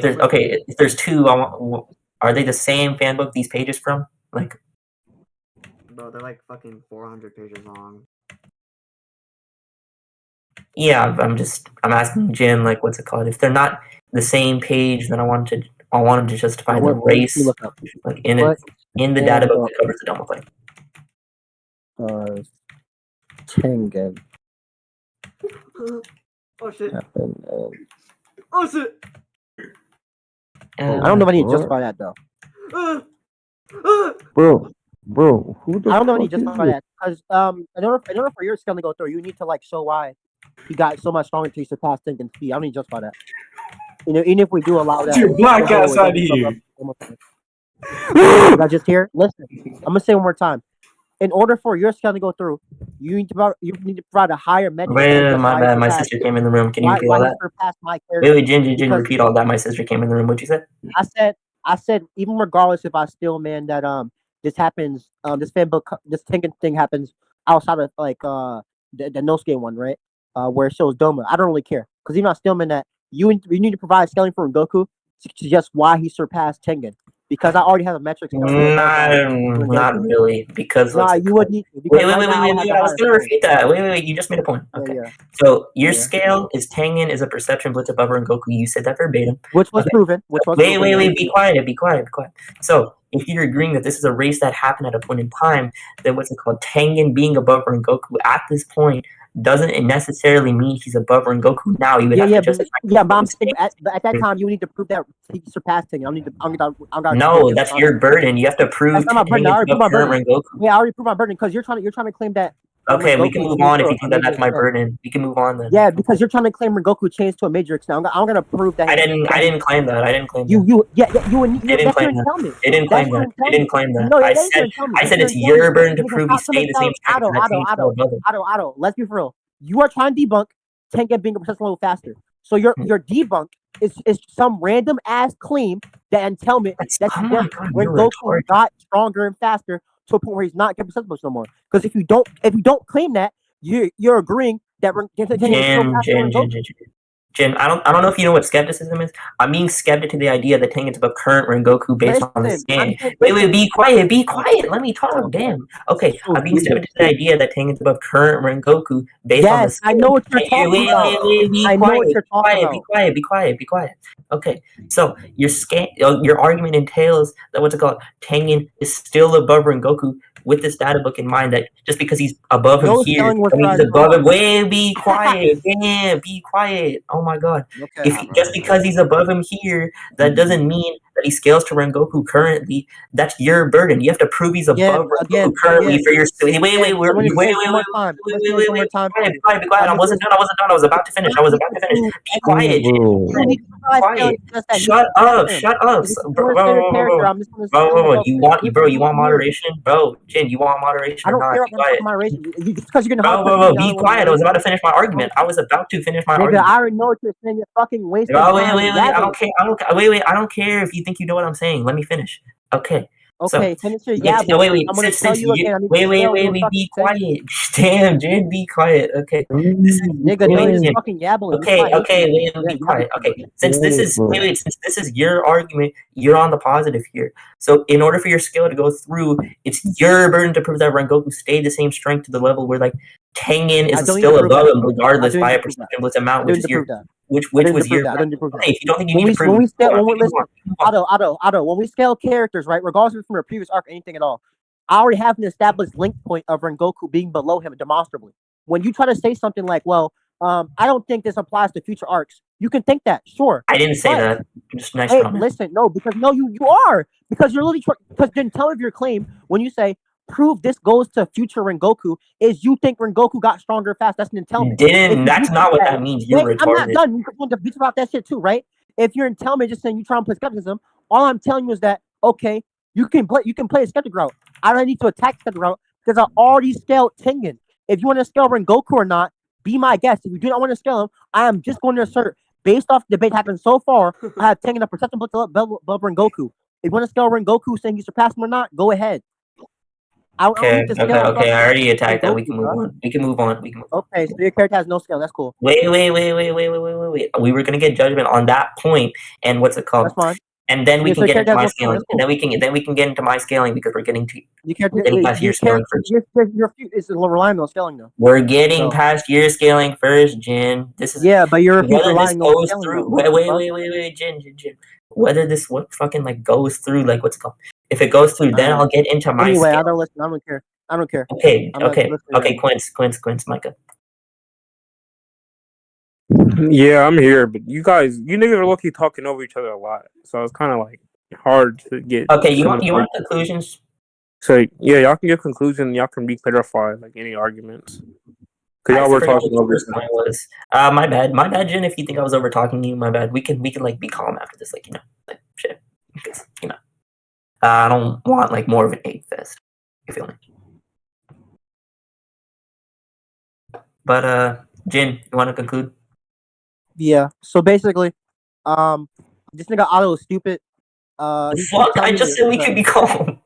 if there's two, are they the same fan book these pages from? Like, bro, they're like fucking 400 pages long. Yeah, I'm asking Jim, like, what's it called? If they're not the same page, then I want him to justify the race, like in the data book that covers the Domo play. Tengen. Oh shit! Happened, Oh shit! I don't know if I need to justify that though. Bro, who the I don't know if I fuck need to is justify this? that because in order for your skill to go through, you need to like show why he got so much stronger to surpass Tengen's speed. I don't need to justify that. You know, even if we do allow that. Get your black ass out of here. Did I just hear? Listen, I'm gonna say one more time. In order for your skill to go through, you need to provide a higher metric. Wait, my bad. My sister came in the room. Can you repeat all that? My character? Wait, Jin, repeat all that. My sister came in the room. What'd you say? I said, even regardless if I still that this happens, this Tengen thing happens outside of like the Nosuke one, right? Where it shows Doma. I don't really care because even I still that you need to provide scaling for Rengoku to suggest why he surpassed Tengen. Because I already have a metric. Not really. Because you would need to. Wait. I was gonna repeat that. Wait. You just made a point. Okay. Yeah. So your scale is Tengen is a perception blitz above Rengoku. You said that verbatim. Which was proven. Wait. Be quiet. So if you're agreeing that this is a race that happened at a point in time, then what's it called? Tengen being above Rengoku at this point doesn't necessarily mean he's above Rengoku now. You would have to justify. But I'm saying at that time you need to prove that he surpassed Tengen. No, that's your burden. You have to prove Tengen is above Rengoku. Yeah, I already proved my burden because you're trying to claim that. Okay, we can move on if you think that's my burden. We can move on then. Yeah, because you're trying to claim Rengoku changed to a matrix now. I'm gonna prove that. I didn't claim that. You didn't claim that. No, I said it's your burden to prove you stay the same strength. Otto, let's be for real. You are trying to debunk Tengen being a percent level faster. So your debunk is some random ass claim that entitlement that Rengoku got stronger and faster to a point where he's not getting percent no more. Because if you don't claim that, you're agreeing that Jin, I don't know if you know what skepticism is. I'm being skeptic to the idea that Tengen's above current Rengoku based on the scan. Wait, be quiet. Let me talk. Damn. Okay, I'm being skeptic to the idea that Tengen's above current Rengoku based on the scan. I know what you're talking about. Be quiet. Okay, so your argument entails that Tengen is still above Rengoku with this data book in mind, that just because he's above him here, he's above him. Wait, be quiet. Damn, be quiet. Oh my god. Okay, just because he's above him here, that doesn't mean that he scales to Rengoku currently. That's your burden. You have to prove he's above Rengoku currently for your. Wait. Be quiet. I wasn't done. I was about to finish. Be quiet. Shut up, bro. You want moderation, bro? Jin, you want moderation? I don't care about moderation. Because you're gonna. Bro, be quiet. I was about to finish my argument. I already know what you're saying. You're fucking wasting time. Wait. I don't care. Wait. I don't care if you think you know what I'm saying. Let me finish. Okay. Okay, finish your wait. I'm gonna tell you again. Wait. Be quiet. Damn, Jin, be quiet. Okay. Nigga, fucking yabbling. Okay. Wait. Be quiet. Okay. Since this is your argument, you're on the positive here. So in order for your skill to go through, it's your burden to prove that Rengoku stayed the same strength to the level where Tengen is still above him, regardless by a percentage with amount, which was your. Okay, if you don't think you need to prove Otto, when we scale characters, right, regardless from a previous arc or anything at all, I already have an established link point of Rengoku being below him demonstrably. When you try to say something like, well, I don't think this applies to future arcs, you can think that, sure. I didn't say that. Just nice comment. Listen, no, because you are. Because you're literally because the intent of your claim when you say prove this goes to future Rengoku is you think Rengoku got stronger fast. That's an entailment. That's not what that means. You're retarded. I'm not done. You want to bitch about that shit too, right? If you're entailment just saying you try and play skepticism, all I'm telling you is that okay, you can play a skeptic route. I don't need to attack skeptic route because I already scaled Tengen. If you want to scale Rengoku or not, be my guest. If you do not want to scale him, I am just going to assert based off the debate happened so far, I have Tengen a perception above Rengoku. If you want to scale Rengoku saying he surpassed him or not, go ahead. I don't need to scale. Okay. I already attacked that. We Rengoku, can move bro. on. We can move on. Okay, so your character has no scale. That's cool. Wait. We were gonna get judgment on that point, and what's it called? That's fine. And then we can so your get character into has my no scale. scaling. That's cool. And then we can get into my scaling because we're getting past your Your scaling character, first. your is relying on scaling though. We're getting So past your scaling first, Jin. This is yeah, but your refute's whether this relying on goes scaling through. though. Wait, Jin. Whether this what fucking like goes through, like what's it called? If it goes through, then I'll get into my Anyway, scale. I don't listen. I don't care. I don't care. Okay. I'm not listening. Quince, Micah. Yeah, I'm here, but you niggas are lucky talking over each other a lot, so it's kind of like hard to get. Okay, you want conclusions? So yeah, y'all can give conclusion. Y'all can re-clarify like any arguments. Cause I y'all were forgot talking what the over. first point was. My bad, Jen. If you think I was over talking you, my bad. We can like be calm after this, like like shit. Because, I don't want like more of an hate fest. You feel me? But Jin, you want to conclude? Yeah. So basically, this nigga Otto is stupid. Fuck! I just said we could be calm.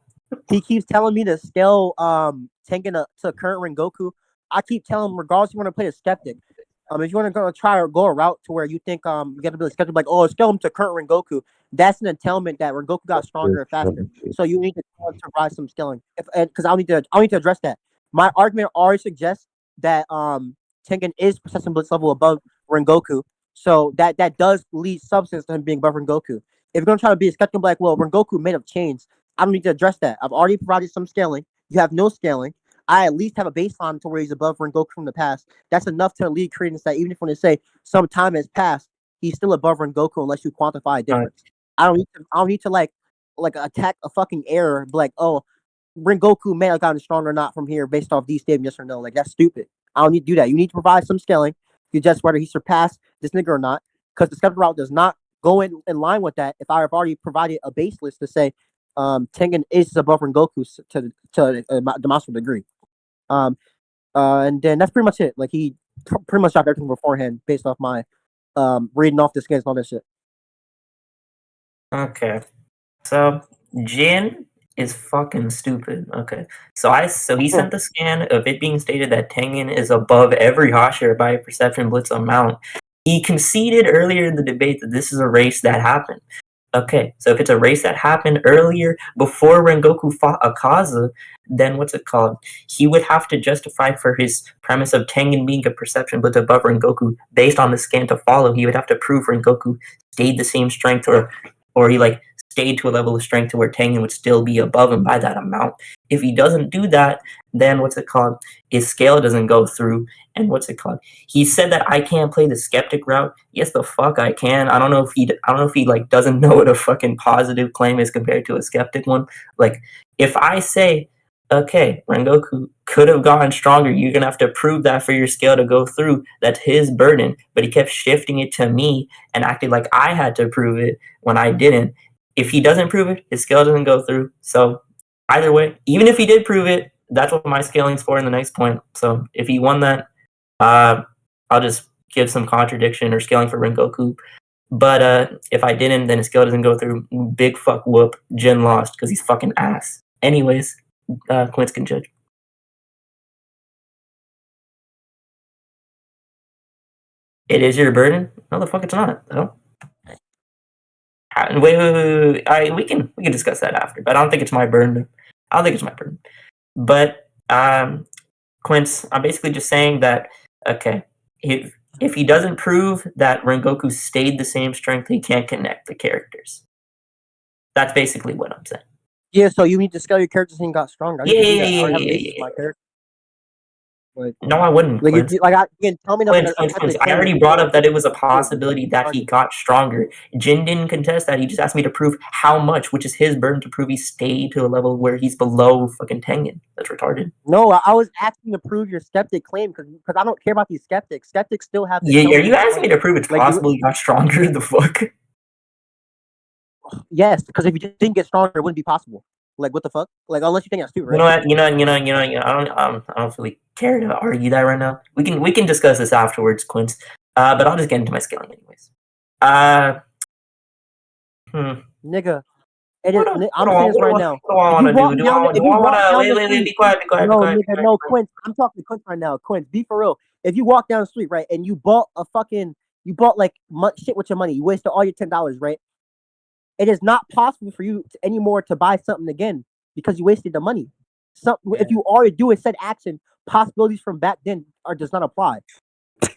He keeps telling me to scale Tengen to current Rengoku. I keep telling him, regardless, you want to play a skeptic. If you want to try or go a route to where you think you got to be a skeptic, like scale him to current Rengoku. That's an entailment that Rengoku got stronger and faster. So you need to provide some scaling. Because I'll need to address that. My argument already suggests that Tengen is Perception Blitz level above Rengoku. So that does lead substance to him being above Rengoku. If you're gonna try to be a skeptic, like, well, Rengoku may have changed. I don't need to address that. I've already provided some scaling. You have no scaling. I at least have a baseline to where he's above Rengoku from the past. That's enough to lead credence that even if when they say some time has passed, he's still above Rengoku unless you quantify a difference. I don't need to like attack a fucking error, like, oh, Rengoku may have gotten stronger or not from here based off these statements, yes or no. Like, that's stupid. I don't need to do that. You need to provide some scaling to judge whether he surpassed this nigga or not, because the skeptic route does not go in line with that. If I have already provided a base list to say Tengen is above Rengoku to a demonstrable degree. And then that's pretty much it. Like, he pretty much dropped everything beforehand based off my reading off the skins and all that shit. Okay. So Jin is fucking stupid. Okay. So he sent the scan of it being stated that Tengen is above every Hashira by a perception blitz amount. He conceded earlier in the debate that this is a race that happened. Okay, so if it's a race that happened earlier before Rengoku fought Akaza, then what's it called? He would have to justify for his premise of Tengen being a perception blitz above Rengoku based on the scan to follow. He would have to prove Rengoku stayed the same strength or he like stayed to a level of strength to where Tengen would still be above him by that amount. If he doesn't do that, then what's it called? His scale doesn't go through. And what's it called? He said that I can't play the skeptic route. Yes, the fuck I can. I don't know if he like doesn't know what a fucking positive claim is compared to a skeptic one. Like, if I say, okay, Rengoku could have gotten stronger, you're gonna have to prove that for your scale to go through. That's his burden. But he kept shifting it to me and acted like I had to prove it when I didn't. If he doesn't prove it, his scale doesn't go through. So either way, even if he did prove it, that's what my scaling's for in the next point. So if he won that, I'll just give some contradiction or scaling for Rengoku. But if I didn't, then his scale doesn't go through. Big fuck whoop. Jin lost because he's fucking ass. Anyways, Quince can judge. It is your burden? No, the fuck it's not. No. Wait. We can discuss that after, but I don't think it's my burden. I don't think it's my burden. But Quince, I'm basically just saying that, okay, if he doesn't prove that Rengoku stayed the same strength, he can't connect the characters. That's basically what I'm saying. Yeah, so you need to scale your characters and got stronger. Yeah. No, I wouldn't. Like, you tell me Quince, I already brought up that it was a possibility that he got stronger. Jin didn't contest that. He just asked me to prove how much, which is his burden to prove he stayed to a level where he's below fucking Tengen. That's retarded. No, I was asking to prove your skeptic claim because I don't care about these skeptics. Skeptics still have. Yeah, are you asking me to prove it's possible he got stronger? The fuck? Yes, because if you didn't get stronger, it wouldn't be possible. Like, what the fuck? Like, unless you think that's stupid, right? You know what? I don't really care to argue that right now. We can discuss this afterwards, Quince. But I'll just get into my scaling anyways. Nigga, It is. I'm saying this right now. What do I want to do? Do I want to wait? Be quiet. No, nigga, no, Quince. I'm talking to Quince right now. Quince, be for real. If you walk down the street, right, and you bought like shit with your money, you wasted all your $10, right? It is not possible for you anymore to buy something again because you wasted the money. If you already do a said action, possibilities from back then does not apply.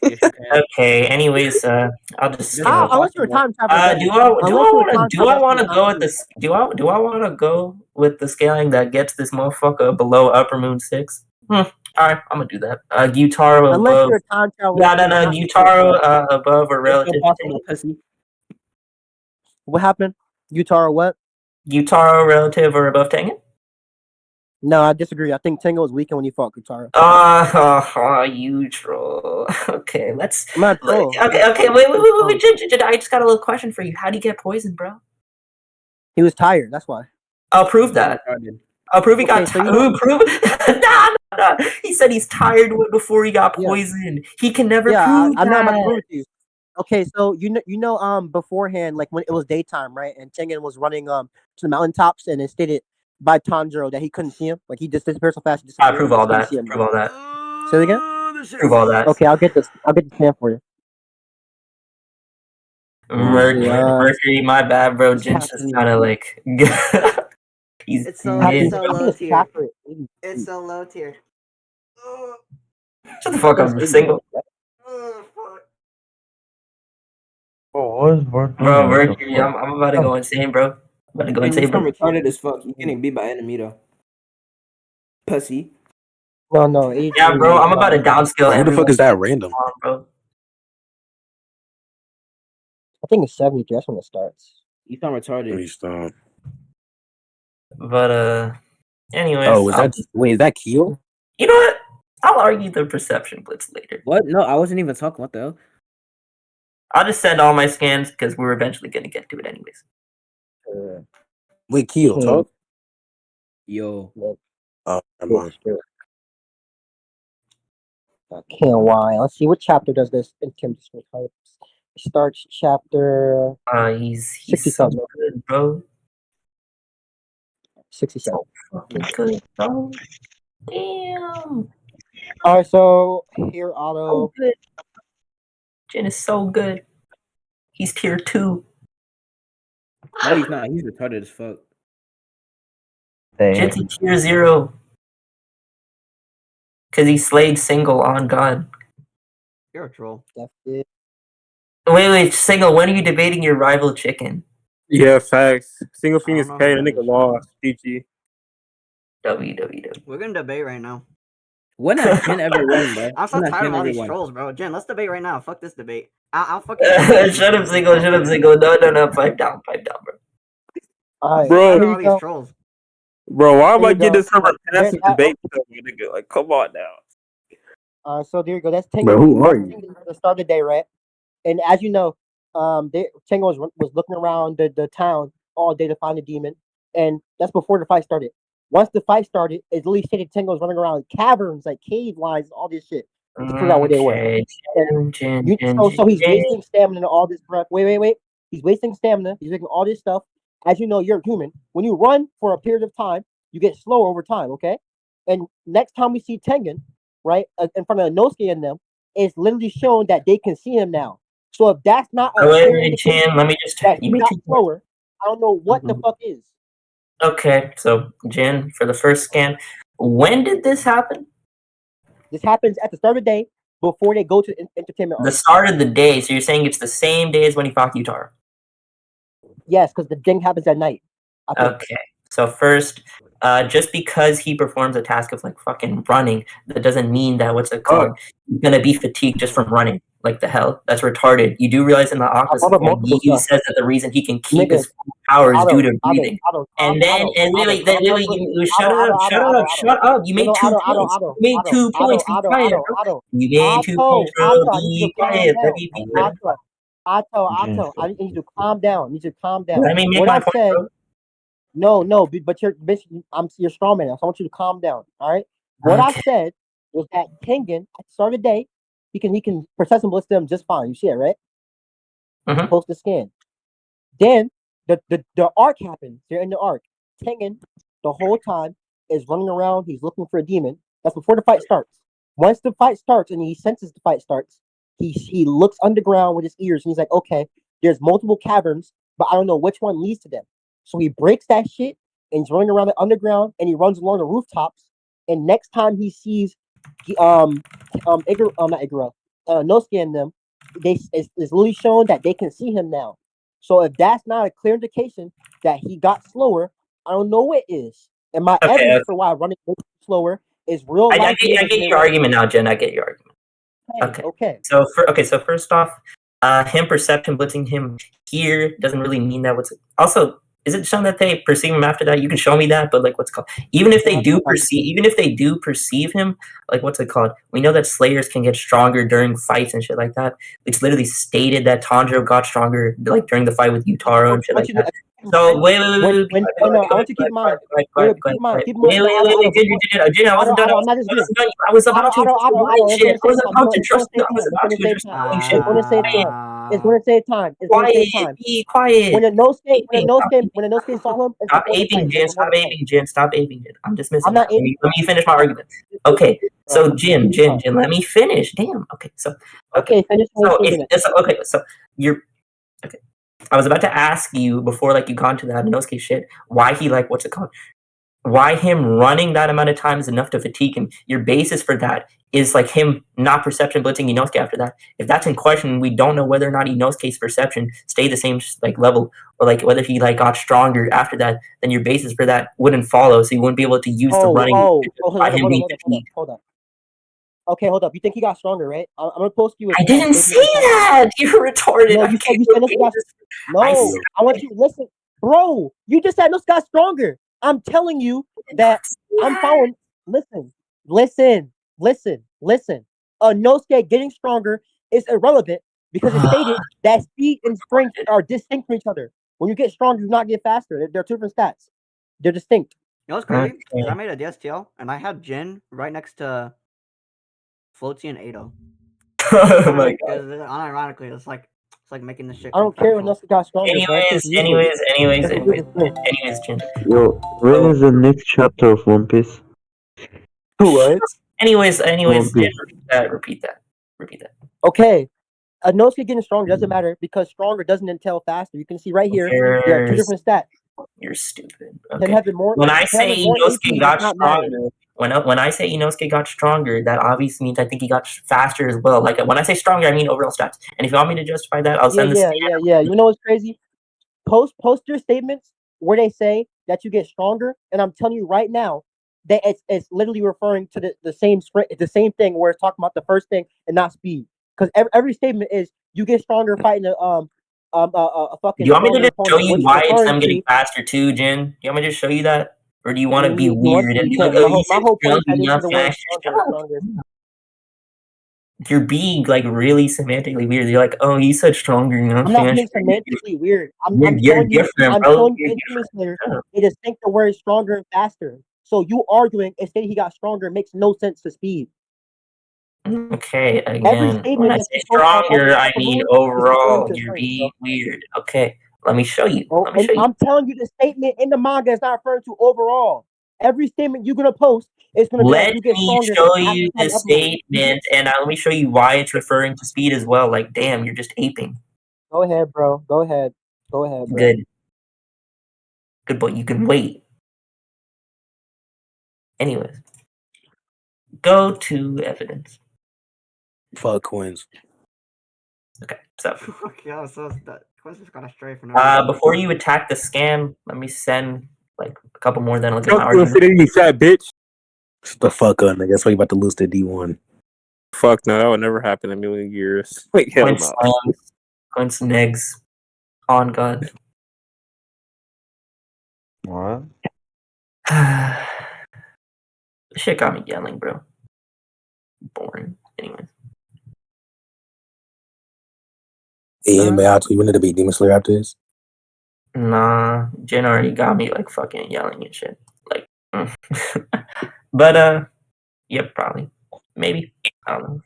Okay. Anyways, I'll just unless you're a time traveler. do I want to go with this? Do I want to go with the scaling that gets this motherfucker below upper moon 6? All right, I'm gonna do that. Gyutaro unless above. you're a time traveler. No. Gyutaro above or relative. What happened? Gyutaro what? Gyutaro relative or above Tengen? No, I disagree. I think Tengen was weaker when you fought Gyutaro. You troll. Okay, let's. I'm not troll. Okay. Wait. I just got a little question for you. How do you get poisoned, bro? He was tired. That's why. I'll prove that. I'll prove he got tired. Prove? No. He said he's tired before he got poisoned. Yeah. He can never prove that. I'm not about to prove it to you. Okay, so beforehand, like when it was daytime, right, and Tengen was running to the mountaintops, and it stated by Tanjiro that he couldn't see him, like he just disappeared so fast. I prove all that. Prove all that. Say it again. Prove all that. Okay, I'll get the stamp for you. Mercury, my bad, bro. Jin's just kind of like. It's so low tier. It's so low tier. Shut the fuck up, you're single. Oh, what's bro, Mercury, I'm about to go insane, bro. I'm about to go insane, bro. Retarded as fuck. You getting beat by Animeato. Pussy. No. Yeah, bro, I'm about to downscale. Who the fuck is that random? Bro. I think it's 73. That's when it starts. You sound retarded. Please stop. But anyways. Oh, is that Keel? You know what? I'll argue the perception blitz later. What? No, I wasn't even talking. What the hell? I'll just send all my scans because we're eventually gonna get to it anyways. Wait, Keel, talk. Yo. Oh, come on. I can't lie. Let's see what chapter does this in terms of types. It starts chapter. He's so good, bro. 67. So fucking good, bro. Damn. Alright, so here Otto. So good. Jin is so good. He's tier 2. No, he's not. He's retarded as fuck. Jin's tier 0. Because he slayed Single on God. You're a troll. Wait, Single, when are you debating your rival chicken? Yeah, facts. Single Phoenix K, that nigga lost. GG. WWW. We're gonna debate right now. When has Jin ever won, bro? I'm so tired of all these trolls, bro. Jen, let's debate right now. Fuck this debate. I'll fucking. Shut up, Single. No. Pipe down, bro. Bro, all these trolls. Bro, why am I getting this from a passive debate? Nigga? Like, come on now. So there you go. That's Tengen. But who are you? The start of the day, right? And as you know, Tengen was looking around the town all day to find a demon, and that's before the fight started. Once the fight started, it literally stated Tengen was running around caverns, like cave lines, all this shit to figure out where they were. So he's wasting stamina and all this breath. Wait. He's wasting stamina. He's making all this stuff. As you know, you're human. When you run for a period of time, you get slower over time, okay? And next time we see Tengen, right, in front of Inosuke and them, it's literally showing that they can see him now. So if that's not a Chan, let me just you got slower, I don't know what the fuck is. Okay, so Jin, for the first scan, when did this happen? This happens at the start of the day before they go to entertainment. The start of the day, so you're saying it's the same day as when he fought Gyutaro? Yes, because the thing happens at night. Okay, so first, just because he performs a task of like fucking running, that doesn't mean that he's gonna be fatigued just from running. Like the hell, that's retarded. You do realize in the opposite, he says that the reason he can keep his power is due to breathing. And you shut up. You made 2 points. You made 2 points. Be quiet, bro. You made 2 points, bro. Be quiet. Otto, I need you to calm down. Let me make my point, bro. No, but you're strong man now, so I want you to calm down. All right. What I said was that Tengen at the start of the day, he can process and blitz them just fine. You see it, right? Mm-hmm. Post the scan. Then the arc happens. They're in the arc. Tengen the whole time is running around. He's looking for a demon. That's before the fight starts. Once the fight starts and he senses the fight starts, he looks underground with his ears and he's like, okay, there's multiple caverns, but I don't know which one leads to them. So he breaks that shit and he's running around the underground and he runs along the rooftops. And next time he sees not Igura, Nosuke and them, it's literally shown that they can see him now. So if that's not a clear indication that he got slower, I don't know what is. And my evidence for why running slower is real life. I get your argument now, Jen. I get your argument. Okay. So first off, him perception blitzing him here doesn't really mean that. Also, is it shown that they perceive him after that? You can show me that, but like, what's it called? Even if they do perceive him, like, what's it called? We know that Slayers can get stronger during fights and shit like that. It's literally stated that Tanjiro got stronger like during the fight with Utaro and shit like that. So wait. I want you to keep in mind. Keep in mind. Wait, I wasn't done. I was about to. Trust me. I was about to. It's going to save time. Be quiet. When a Nosuke saw him, stop aping, Jin. Stop aping, Jin. I'm dismissing. I'm not aping. Let me finish my argument. Okay, so Jin, let me finish. Damn. Okay, so finish. So you're okay. I was about to ask you before, like, you got into that Inosuke shit, why he, like, what's it called? Why him running that amount of time is enough to fatigue him. Your basis for that is, like, him not perception blitzing Inosuke after that. If that's in question, we don't know whether or not Inosuke's perception stayed the same, like, level, or, like, whether he, like, got stronger after that, then your basis for that wouldn't follow, so you wouldn't be able to use the running by him being fatigued. Hold up. Okay, hold up. You think he got stronger, right? I'm gonna post you. I didn't say that. You're retarded. No, you said no. I want you to listen, bro. You just said Nosuke got stronger. I'm telling you that I'm following. Listen. Nosuke getting stronger is irrelevant because it stated that speed and strength are distinct from each other. When you get stronger, you do not get faster. They're two different stats. They're distinct. You know what's crazy? Because I made a DSTL and I had Jin right next to Floaty and Ado. Oh my god. Unironically, it's like making this shit. I don't care when Nosuke got stronger. Anyways, Jin. Yo, when is the next chapter of One Piece? What? Anyways, Jin, repeat that. Okay. Nosuke getting stronger doesn't matter because stronger doesn't entail faster. You can see right here, there are two different stats. You're stupid. Okay. When I say Inosuke got stronger, that obviously means I think he got faster as well. Like, when I say stronger, I mean overall stats. And if you want me to justify that, I'll send this. Yeah. You know what's crazy? Post your statements where they say that you get stronger, and I'm telling you right now that it's literally referring to the same thing where it's talking about the first thing and not speed. Because every statement is you get stronger fighting a fucking. Do you want me to just show you why it's them getting faster too, Jin? Do you want me to just show you that, or do you want to be weird and be like, "Oh, my whole point is you're being like really semantically weird. You're like, "Oh, you said stronger." You know, I'm not being semantically weird. You're different, bro. It is think the word stronger and faster. So you arguing instead he got stronger makes no sense to speed. Okay, again, when I say stronger, I mean overall. You're being weird. Okay, let me show you. I'm telling you, the statement in the manga is not referring to overall. Every statement you're gonna post is gonna be like you get stronger. Let me show you the statement, and let me show you why it's referring to speed as well. Like, damn, you're just aping. Go ahead, bro. Go ahead, bro. Good, but you can wait. Anyways, go to evidence. Fuck Quinns. Okay, so Quinns just got astray for no before you attack the scam, let me send like a couple more. Then I'll get my argument. You fat bitch. Shut the fuck up, nigga. That's why you about to lose to D1. Fuck no, that would never happen in a million years. Wait, hell no. Quinns negs. On God. What? Shit got me yelling, bro. Boring. Anyways. Hey, Animeato, you wanted to be Demon Slayer after this? Nah, Jen already got me like fucking yelling and shit. Like, but yep, probably, maybe. I don't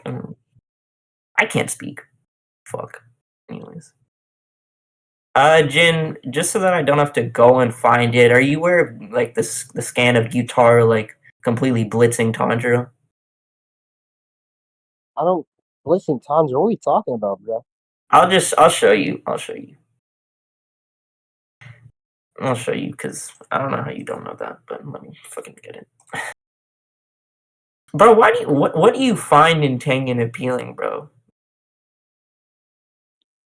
know. I can't speak. Fuck. Anyways. Jin, just so that I don't have to go and find it, are you aware of like the scan of Gyutaro like completely blitzing Tanjiro? I don't listen, Tanjiro. What are we talking about, bro? I'll show you. I'll show you because I don't know how you don't know that, but let me fucking get it. Bro, what do you find in Tengen appealing, bro?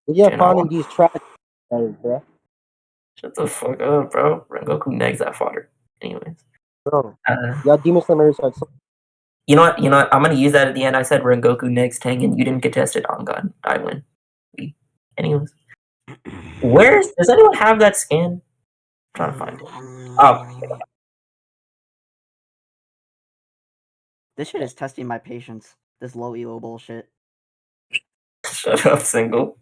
We are Jin, finding these trash, bro. shut the fuck up, bro. Rengoku negs that fodder. Anyways. Bro, Uh, y'all Demon Slayers are so you know what? You know what? I'm gonna use that at the end. I said Rengoku negs Tengen. You didn't contest it. On God, I win. Anyways, does anyone have that scan? I'm trying to find it. Oh, This shit is testing my patience. This low elo bullshit. shut up, single.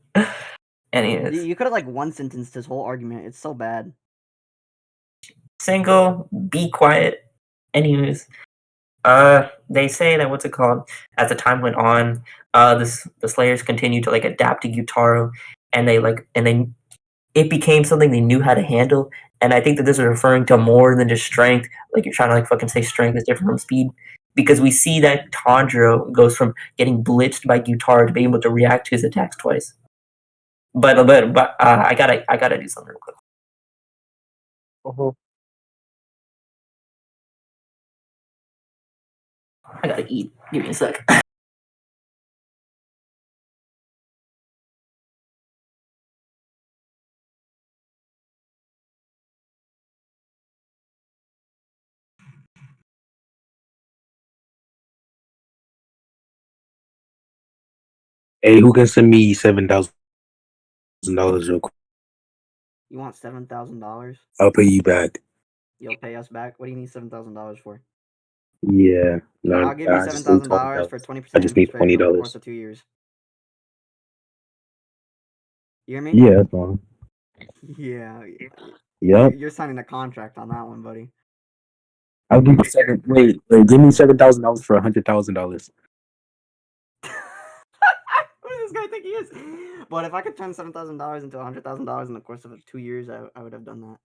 Anyways, You could have like one sentenced his whole argument. It's so bad. single. Be quiet. Anyways, they say that what's it called? As the time went on, the Slayers continued to like adapt to Gyutaro, and it became something they knew how to handle. And I think that this is referring to more than just strength. Like you're trying to like fucking say strength is different from speed. Because we see that Tanjiro goes from getting blitzed by Gyutaro to being able to react to his attacks twice. But I gotta do something real quick. I gotta eat. Give me a sec. Hey, who can send me $7,000 real quick? You want $7,000? I'll pay you back. You'll pay us back. What do you need $7,000 for? Yeah. No, I'll give you I just need $7,000 for $20. 20% I just need interest rate over the $20. course of 2 years. You hear me? Yeah, that's fine. Yeah. Yep. You're signing a contract on that one, buddy. I'll give you seven. Wait, give me $7,000 for $100,000. Who does this guy think he is? But if I could turn $7,000 into $100,000 in the course of 2 years, I would have done that.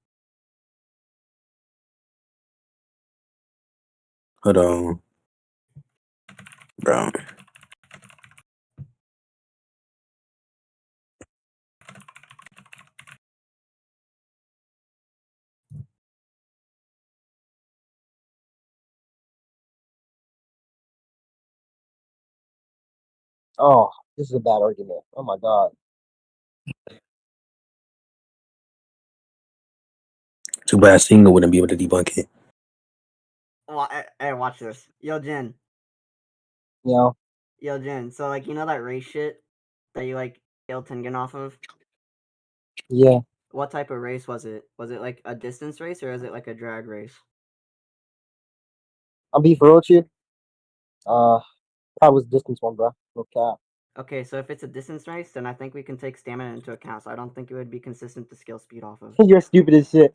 Hold on, bro. oh, this is a bad argument. Oh my god. Too bad Single wouldn't be able to debunk it. Well, hey, watch this. Yo, Jin. You know? Yo, Jin. So, like, you know that race shit that you, like, scale tengen off of? Yeah. What type of race was it? Was it, like, a distance race, or is it, like, a drag race? I'll be for real with you. Probably was a distance one, bro. No cap. Okay, so if it's a distance race, then I think we can take stamina into account, so I don't think it would be consistent to scale speed off of. You're stupid as shit.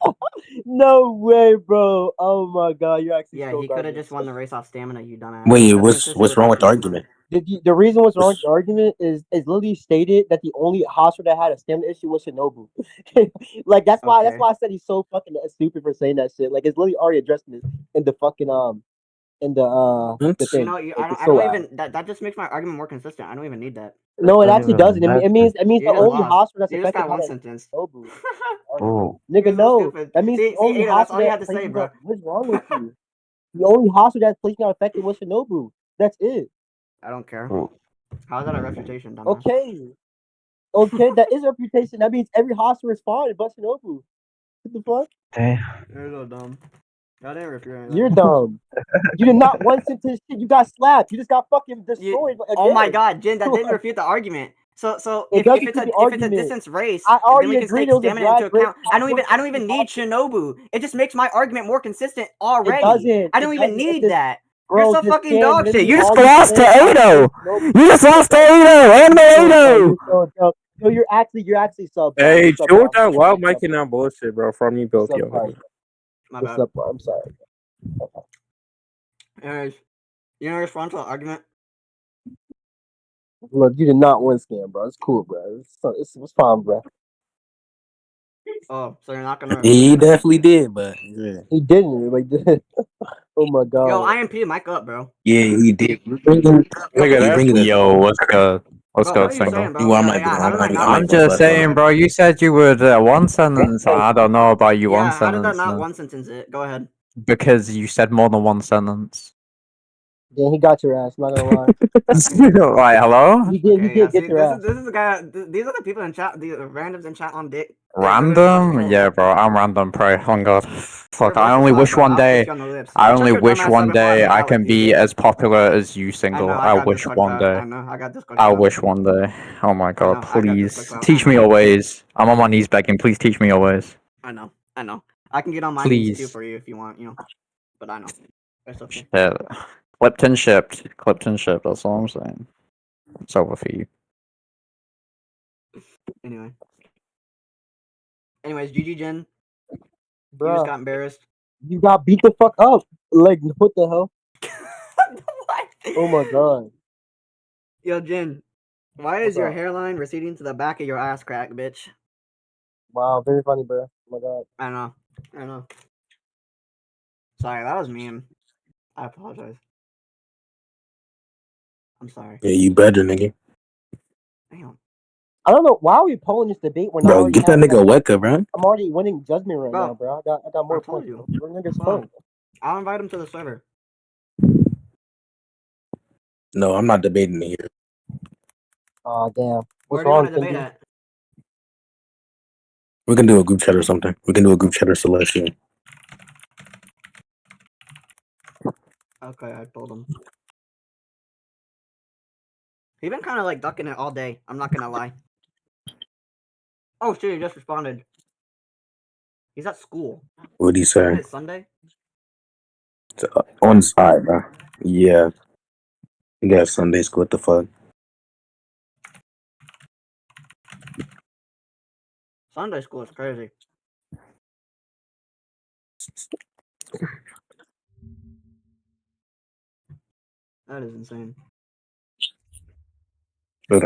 No way, bro. Oh my god, you're actually Yeah, so he could have garbage. just won the race off stamina, you dumbass. Wait, That's what's consistent wrong with the action argument? The reason what's wrong with the argument is Lily stated that the only hospital that had a stamina issue was Shinobu. Like that's why Okay. I said he's so fucking stupid for saying that shit. Like it's literally already addressed in the fucking the thing. You know, Like, I it's don't so even that just makes my argument more consistent. I don't even need that. No, it actually doesn't. It means You the just only lost. hospital that's You just affected got by one that is sentence. Shinobu. Oh. Nigga, You're so no. stupid. That means See, the only Ada, that's all hospital you that had to say, places bro. are. What's wrong with you? The only hospital that places are affected was Shinobu. That's it. I don't care. Oh. How's that a refutation, dumbass? Okay, that is a reputation. That means every hospital is fine but Shinobu. What the fuck? Damn. You're so dumb. I didn't refute anything. You're dumb. You did not one sentence shit. You got slapped. You just got fucking destroyed again. Oh my god, Jin, that didn't refute the argument. So It if doesn't it's refute the if it's a argument. distance race, I then already we can agreed take it was a stamina into drag race. account. I don't even need Shinobu. It just makes my argument more consistent already. It doesn't. I don't even need that. Bro, You're so this fucking scan dog shit. literally You just all lost to Ado. You just lost to Ado. Animeato. No, you're actually sub. Hey, You're chill with subpar. that loud mic and that bullshit, bro. From you built, yo. Subpar. My You're bad. subpar. I'm sorry. Anyways, you know, respond to the argument. Look, you did not win scan, bro. It's cool, bro. It's fine, bro. Oh, so you're not gonna? He definitely did, but yeah, He didn't. Like, oh my god. Yo, IMP mic up, bro. yeah, he did. You bringing us? Yo, what's good? What's Bro, good, what are you single? saying, bro? Well, I Yeah, might be yeah. How wrong. did that not I'm make sense? just saying, bro. You said you would one sentence. I don't know about you one Yeah, how did that sentence not one sentence it? Go ahead. because you said more than one sentence. Yeah, he got your ass. Not gonna lie. Like, hello? He did. He Okay, yeah. did get See, your ass. this is the guy. These are the people in chat. The randoms in chat on dick. Random? Yeah, bro. I'm random, pro. Oh god. You're Fuck. I only versatile, wish bro. one I'll kiss day. you on the lips. I Yo, shut only your wish dumbass one up before I day make I out with can you, be bitch. as popular as you, I know. single. I I got wish Discord one clout. day. I know. I got Discord I clout. wish one day. Oh my I god, know. I got Discord please clout. teach me your ways. I'm on my knees begging. Please teach me your ways. I know. I know. I can get on my knees too Please. for you if you want. You know. But I know. It's okay. Shit. Clipton shipped. Clipton shipped. That's all I'm saying. It's over for you. Anyway. Anyways, GG Jin. You just Bruh, got embarrassed. you got beat the fuck up. Like, what the hell? What? Oh my god. Yo, Jin. Why is What's your up? hairline receding to the back of your ass crack, bitch? Wow, very funny, bro. Oh my god. I know. I know. Sorry, that was mean. I apologize. I'm sorry. Yeah, you better, nigga. Damn. I don't know why are we pulling this debate when I Bro, already get that have nigga like Weka, bro. I'm already winning judgment right now, Bro, bro. I got I more told points. you. Bro. Niggas Hold on. fun. I'll invite him to the server. No, I'm not debating it here. Aw, damn. Where What's do you want wrong, to debate Tingy? at? We can do a group chat or something. We can do a group chat or selection. Okay, I told him. He been kind of like ducking it all day. I'm not gonna lie. Oh shit, he just responded. He's at school. What'd he Isn't say? it Sunday? On side, bro. Yeah. You got Sunday school. What the fuck? Sunday school is crazy. That is insane. But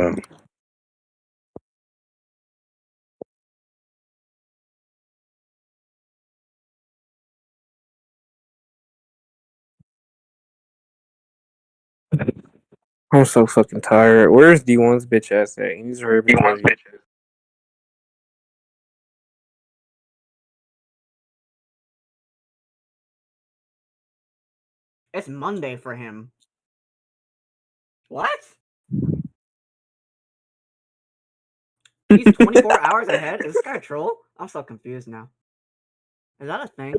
I'm so fucking tired. Where's D1's bitch ass at? He needs to hurry up and tell you. It's Monday for him. What? He's 24 hours ahead? Is this guy a troll? I'm so confused now. Is that a thing?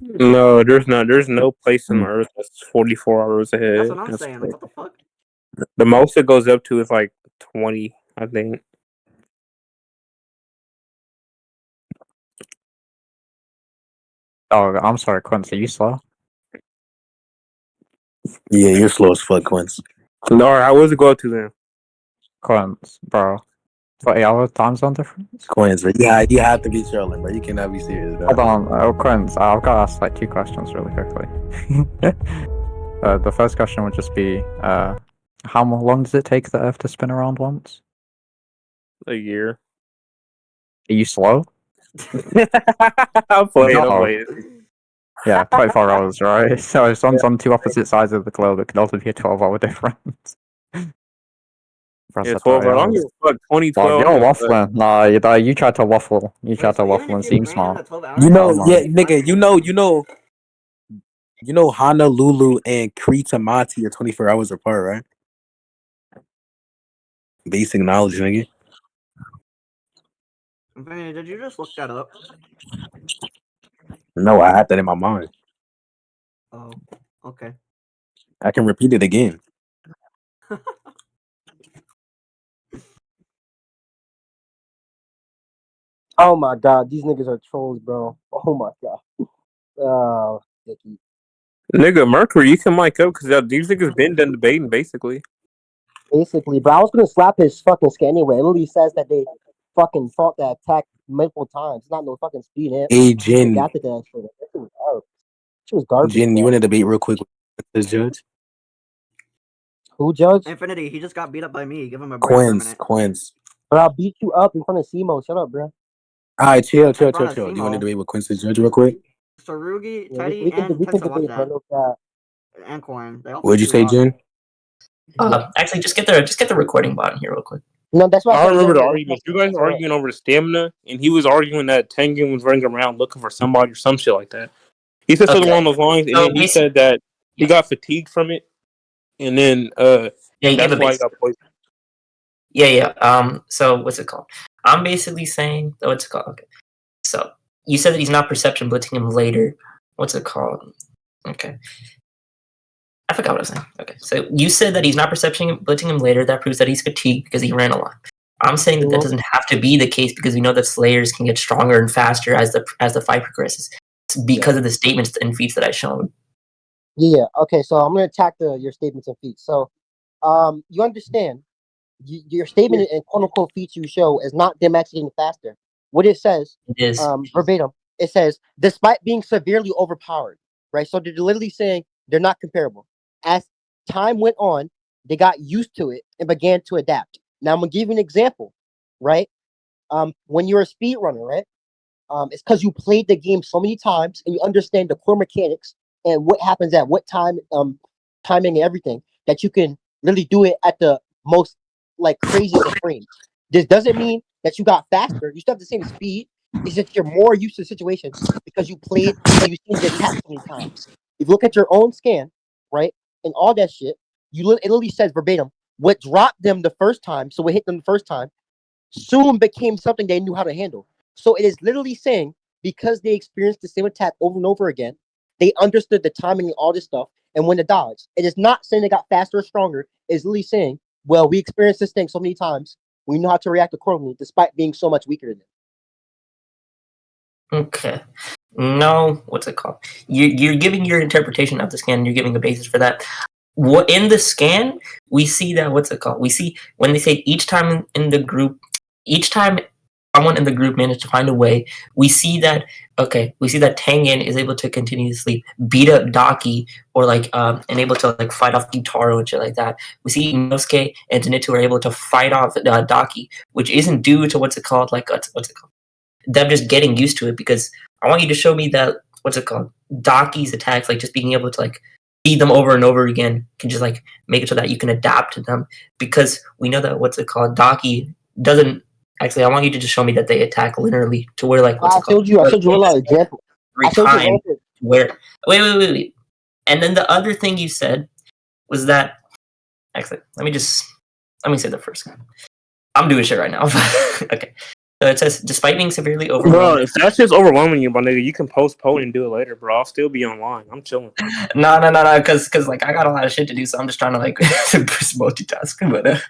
No, there's not. There's no place on Earth that's 44 hours That's ahead. what I'm saying. Like, what the fuck? The most it goes up to is like 20, I think. Oh, I'm sorry, Quincy. You slow? yeah, you're slow as fuck, Quince. No, how was it go up to then? Quince, bro. 20 hour time zone difference? Quince, but yeah, you have to be trolling, bro. You cannot be serious, bro. Hold on, Quince. I've got to ask like 2 questions really quickly. The first question would just be, how long does it take the Earth to spin around once? A year. Are you slow? I'm playing. I'm No. playing. Yeah, 24 hours, right? So if one's on two opposite sides of the globe, it could also be a 12-hour difference. Yeah, 12 hours. I don't give a fuck. 20, Well, 12. I you're don't give a fuck. waffling. Nah, you tried to waffle. You tried Wait, to so even waffle if and you seem ran in smart. the 12 hours, You know, it Come yeah, on. nigga, you know, Honolulu and Kritamati are 24 hours apart, right? Basic knowledge, nigga. Vinny, did you just look that up? No, I had that in my mind. Oh, okay. I can repeat it again. Oh my god, these niggas are trolls, bro. Oh my god. Oh, Dicky. Nigga, Mercury, you can mic up because these niggas been done debating, basically. Basically, bro, I was gonna slap his fucking skin anyway. It literally says that they fucking fought that attack multiple times. It's not no fucking speed hit. Hey, They Jin, got to that shit. That shit was garbage. She was garbage. Jin, you Bro. want to debate real quick with this judge? Who, Judge? Infinity, he just got beat up by me. Give him a break for a minute. Quince. Bro, I'll beat you up in front of Simo. Shut up, bro. Alright, chill. brought a Do you want to Simo. debate with Quincy Judge real quick? Sarugi, Yeah, Teddy, we can and debate Tetsuo watch that. that. And Corin. They all What'd you say, Jen? Actually, just get the recording bot in here real quick. No, that's why I I said remember the earlier. argument. You guys were arguing over the stamina, and he was arguing that Tengen was running around looking for somebody or some shit like that. He said something along those lines, and So then he said that he got fatigued from it, and then he gave that's a why he base. got poisoned. Yeah. So what's it called? I'm basically saying, what's it called? Okay. So you said that he's not perception blitzing him later. What's it called? Okay. I forgot what I was saying. Okay. So you said that he's not perception blitzing him later. That proves that he's fatigued because he ran a lot. I'm saying that that doesn't have to be the case because we know that Slayers can get stronger and faster as the fight progresses. It's because of the statements and feats that I've shown. Yeah. Okay. So I'm gonna attack your statements and feats. So, you understand your statement and quote unquote feats you show is not them actually getting faster. What it says, It is. Verbatim, it says despite being severely overpowered. Right. So they're literally saying they're not comparable. As time went on, they got used to it and began to adapt. Now I'm gonna give you an example. Right. When you're a speedrunner, right? It's because you played the game so many times and you understand the core mechanics and what happens at what time, timing and everything that you can really do it at the most like craziest of frames. This doesn't mean that you got faster. You still have the same speed. It's just you're more used to the situation because you played and you've seen the attack so many times. If you look at your own scan, right, and all that shit, it literally says verbatim what dropped them the first time, so what hit them the first time, soon became something they knew how to handle. So it is literally saying because they experienced the same attack over and over again, they understood the timing and all this stuff and when to dodge. It is not saying they got faster or stronger. It's literally saying, well, we experienced this thing so many times, we know how to react accordingly, despite being so much weaker than them. Okay. No, what's it called? You're giving your interpretation of the scan. And you're giving a basis for that. What in the scan we see that what's it called? We see when they say each time in the group, each time someone in the group managed to find a way. We see that we see that Tengen is able to continuously beat up Daki or and able to like fight off Gyutaro and shit like that. We see Inosuke and Zenitsu are able to fight off Daki, which isn't due to what's it called? Them just getting used to it because I want you to show me that what's it called? Daki's attacks, like just being able to like see them over and over again can just like make it so that you can adapt to them because we know that what's it called? Daki doesn't actually I want you to just show me that they attack linearly to where like what's it called? I showed you a lot of examples. Wait. And then the other thing you said was that actually let me say the first one. I'm doing shit right now. Okay. So it says, despite being severely overwhelmed. Bro, if that's just overwhelming you, my nigga, you can postpone and do it later, bro. I'll still be online. I'm chilling. No, because like I got a lot of shit to do, so I'm just trying to like multitask.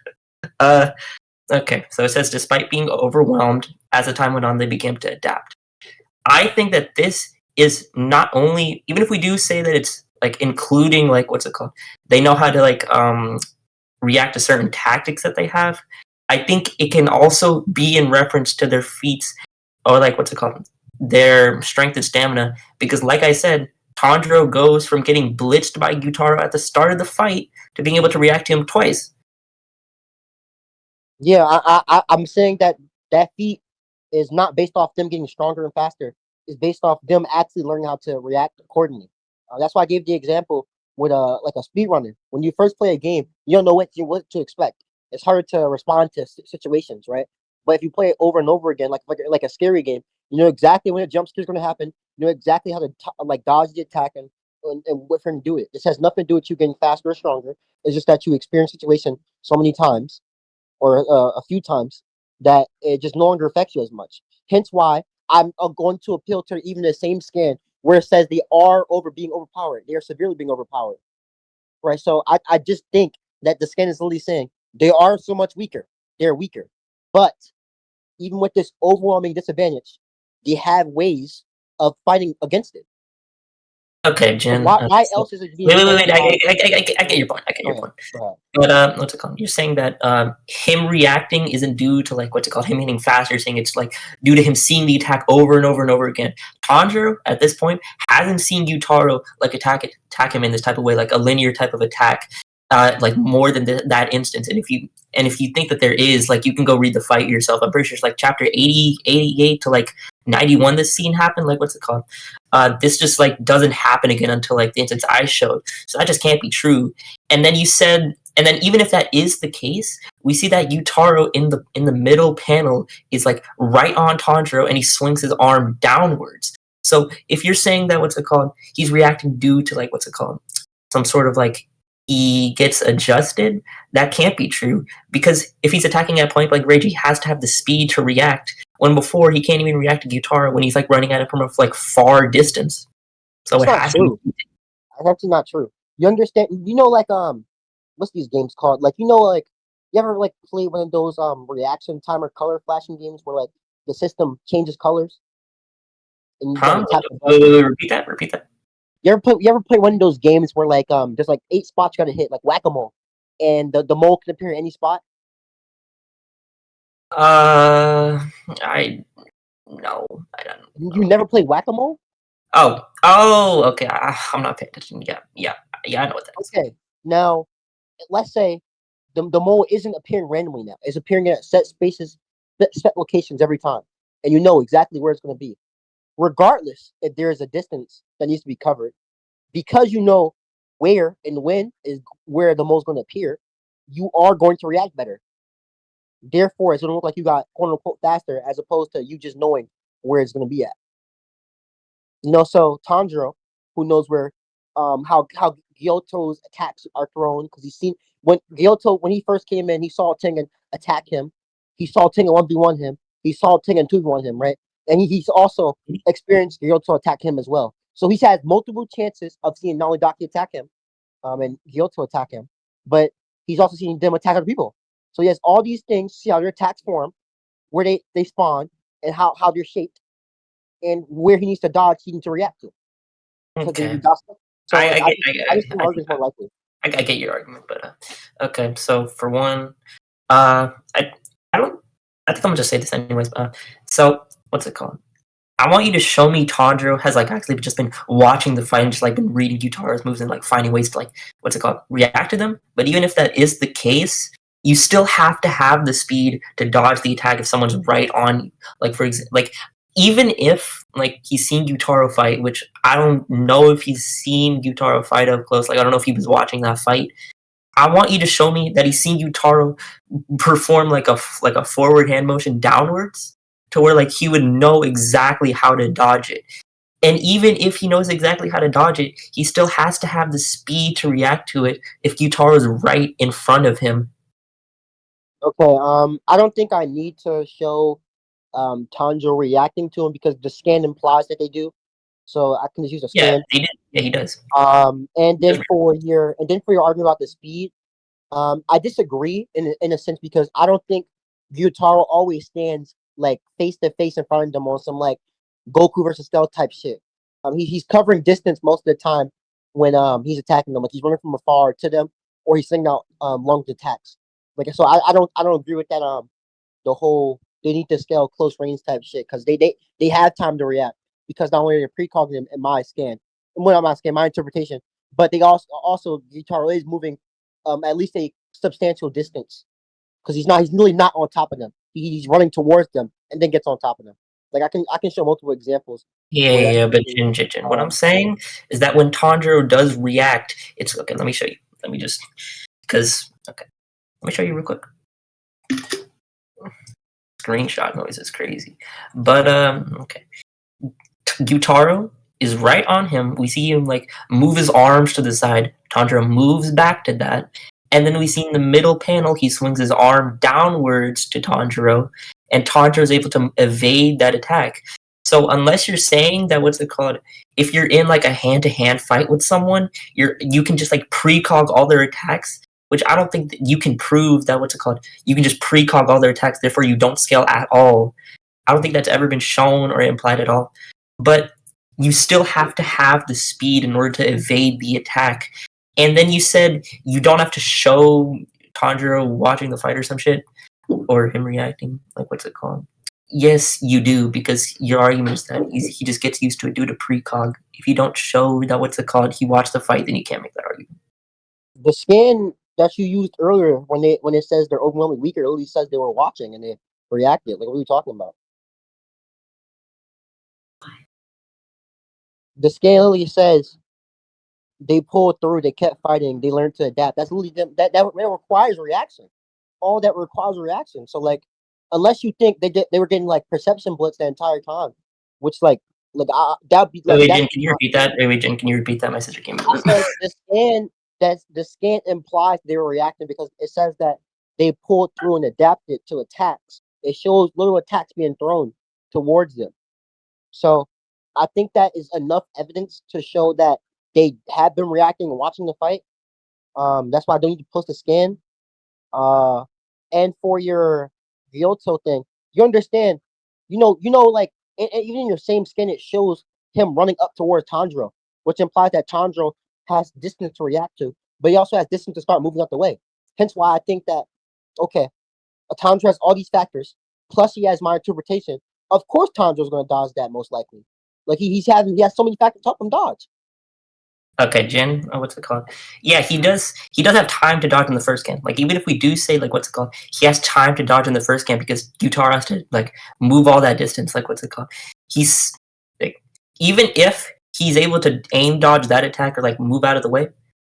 But okay. So it says, despite being overwhelmed, as the time went on, they began to adapt. I think that this is not only, even if we do say that it's like including like what's it called? They know how to like react to certain tactics that they have. I think it can also be in reference to their feats or like what's it called? Their strength and stamina. Because like I said, Tanjiro goes from getting blitzed by Gyutaro at the start of the fight to being able to react to him twice. Yeah, I'm saying that feat is not based off them getting stronger and faster. It's based off them actually learning how to react accordingly. That's why I gave the example with like a speedrunner. When you first play a game, you don't know what to expect. It's hard to respond to situations, right? But if you play it over and over again, like a scary game, you know exactly when a jump scare is going to happen. You know exactly how to like dodge the attack and what for him to do it. This has nothing to do with you getting faster or stronger. It's just that you experience situation so many times or a few times that it just no longer affects you as much. Hence why I'm going to appeal to even the same scan where it says they are being overpowered. They are severely being overpowered, right? So I just think that the scan is literally saying they are so much weaker. They're weaker. But even with this overwhelming disadvantage, they have ways of fighting against it. Okay, Jen. Why else is it being wait. I get your point. But what's it called? You're saying that him reacting isn't due to like what's it called? Him hitting faster. You're saying it's like due to him seeing the attack over and over and over again. Tanjiro at this point hasn't seen Gyutaro like attack him in this type of way, like a linear type of attack. like more than that instance. And if you think that there is, like, you can go read the fight yourself. I'm pretty sure it's like chapter 80, 88 to like 91 this scene happened. Like, what's it called? This just like doesn't happen again until like the instance I showed. So that just can't be true. And then you said, and then even if that is the case, we see that Yutaro in the middle panel is like right on Tanjiro, and he swings his arm downwards. So if you're saying that, what's it called, he's reacting due to like, what's it called, some sort of like he gets adjusted, that can't be true, because if he's attacking at point blank range, he has to have the speed to react, when before he can't even react to Gyutaro when he's like running at it from a like far distance. So That's it not has true. to be. That's actually not true. You understand? You know, like what's these games called? Like, you know, like, you ever like play one of those reaction timer color flashing games where like the system changes colors and you gotta tap the button? Repeat that. You ever play one of those games where like there's like 8 spots you gotta hit, like whack-a-mole, and the mole can appear in any spot? I no, I don't. You never play whack-a-mole? Oh, okay. I'm not paying attention. Yeah. I know what that is. Okay, now let's say the mole isn't appearing randomly now. It's appearing at set spaces, set locations every time, and you know exactly where it's going to be, regardless if there is a distance that needs to be covered. Because you know where and when is where the mole's going to appear, you are going to react better. Therefore, it's going to look like you got quote unquote faster, as opposed to you just knowing where it's going to be at. You know, so Tanjiro, who knows where, how Gyoto's attacks are thrown, because he's seen when he first came in, he saw Tengen attack him, he saw Tengen 1v1 him, he saw Tengen 2v1 him, right? And he's also experienced Gyoto attack him as well. So he's had multiple chances of seeing not only Daki attack him, and Gyoto attack him, but he's also seen them attack other people. So he has all these things, see how their attacks form, where they spawn, and how they're shaped, and where he needs to dodge, he needs to react to. Okay. So I just think argument's more likely. I get your argument, but okay. So for one, I think I'm gonna just say this anyways. So what's it called? I want you to show me Tanjiro has like actually just been watching the fight and just like been reading Gyutaro's moves and like finding ways to like, what's it called, react to them. But even if that is the case, you still have to have the speed to dodge the attack if someone's right on you. Like, for example, like, even if like he's seen Gyutaro fight, which I don't know if he's seen Gyutaro fight up close. Like, I don't know if he was watching that fight. I want you to show me that he's seen Gyutaro perform like a forward hand motion downwards, to where like he would know exactly how to dodge it. And even if he knows exactly how to dodge it, he still has to have the speed to react to it if Gyutaro's right in front of him. Okay, I don't think I need to show Tanjiro reacting to him, because the scan implies that they do. So I can just use a scan. Yeah, he does. And then for your argument about the speed, I disagree in a sense, because I don't think Gyutaro always stands like face to face in front of them on some like Goku versus Stealth type shit. He's covering distance most of the time when he's attacking them. Like, he's running from afar to them, or he's sending out long attacks. Like, so I don't agree with that. The whole they need to scale close range type shit, because they have time to react, because not only are they precognitive in my scan, my interpretation, but they also Gyutaro is moving at least a substantial distance, because he's really not on top of them. He's running towards them and then gets on top of them. Like, I can show multiple examples. Yeah, but Jin, what I'm saying is that when Tanjiro does react, it's okay. Let me show you. Let me just, because okay, let me show you real quick. Screenshot noise is crazy, but okay. Gyutaro is right on him. We see him like move his arms to the side. Tanjiro moves back to that. And then we see in the middle panel, he swings his arm downwards to Tanjiro, and Tanjiro is able to evade that attack. So unless you're saying that, what's it called, if you're in like a hand-to-hand fight with someone, you can just like precog all their attacks, which I don't think that you can prove that, what's it called, you can just precog all their attacks, therefore you don't scale at all. I don't think that's ever been shown or implied at all. But you still have to have the speed in order to evade the attack. And then you said you don't have to show Tanjiro watching the fight or some shit, or him reacting. Like, what's it called? Yes, you do, because your argument is that he just gets used to it due to precog. If you don't show that, what's it called, he watched the fight, then you can't make that argument. The scan that you used earlier when it says they're overwhelmingly weaker. It only says they were watching and they reacted. Like, what are you talking about? The scan literally says they pulled through, they kept fighting, they learned to adapt. That's literally that requires reaction. All that requires reaction. So like, unless you think they were getting like perception blitz the entire time, which that'd be like Wait, Jen, can you repeat that? Wait, Jen, can you repeat that? My sister came I in. said the scan implies they were reacting because it says that they pulled through and adapted to attacks. It shows little attacks being thrown towards them. So I think that is enough evidence to show that they have been reacting and watching the fight. That's why I don't need to post a scan. And for your Gyoto thing, you understand, like even in your same skin, it shows him running up towards Tanjiro, which implies that Tanjiro has distance to react to, but he also has distance to start moving out the way. Hence why I think that, okay, Tanjiro has all these factors, plus he has my interpretation. Of course, Tanjiro's going to dodge that most likely. Like he has so many factors to help him dodge. Okay, Jin, what's it called? Yeah, he does have time to dodge in the first scan. Like, even if we do say, like, what's it called? He has time to dodge in the first scan because Gyutaro has to, like, move all that distance. Like, what's it called? He's, like, even if he's able to aim dodge that attack or, like, move out of the way,